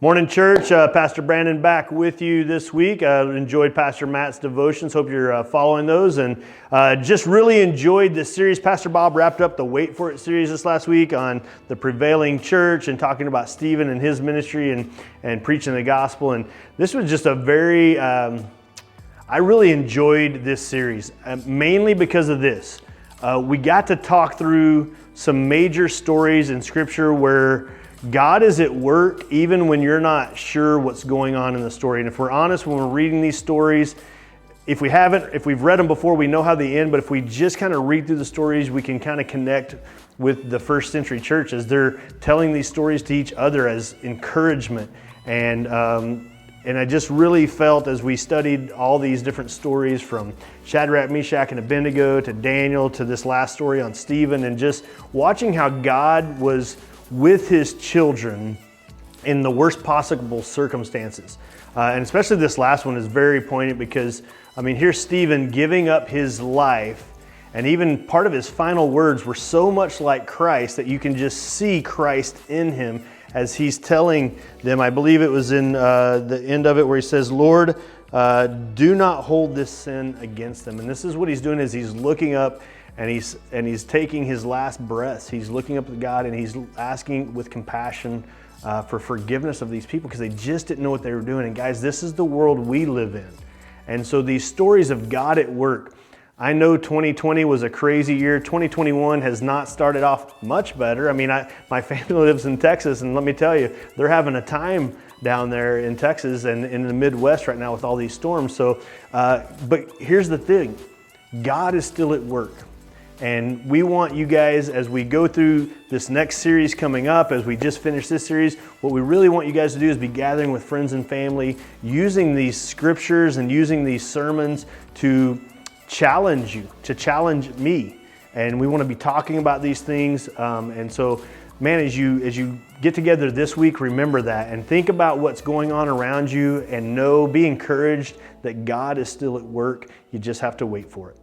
Morning, church. Pastor Brandon back with you this week. Enjoyed Pastor Matt's devotions. Hope you're following those, and just really enjoyed this series. Pastor Bob wrapped up the Wait For It series this last week on the prevailing church and talking about Stephen and his ministry and preaching the gospel. And this was just a very, I really enjoyed this series, mainly because of this. We got to talk through some major stories in Scripture where God is at work even when you're not sure what's going on in the story. And if we're honest, when we're reading these stories, if we've read them before, we know how they end, but if we just kind of read through the stories, we can kind of connect with the first century church as they're telling these stories to each other as encouragement. And I just really felt as we studied all these different stories from Shadrach, Meshach, and Abednego to Daniel to this last story on Stephen, and just watching how God was with his children in the worst possible circumstances. And especially this last one is very poignant because, here's Stephen giving up his life, and even part of his final words were so much like Christ that you can just see Christ in him as he's telling them. I believe it was in the end of it where he says, "Lord, do not hold this sin against them." And this is what he's doing, is he's looking up and he's taking his last breaths. He's looking up to God and he's asking with compassion for forgiveness of these people because they just didn't know what they were doing. And guys, this is the world we live in. And so these stories of God at work, I know 2020 was a crazy year. 2021 has not started off much better. My family lives in Texas, and let me tell you, they're having a time down there in Texas and in the Midwest right now with all these storms. So, but here's the thing, God is still at work. And we want you guys, as we go through this next series coming up, as we just finished this series, what we really want you guys to do is be gathering with friends and family, using these scriptures and using these sermons to challenge you, to challenge me. And we want to be talking about these things. And so, man, as you get together this week, remember that and think about what's going on around you and be encouraged that God is still at work. You just have to wait for it.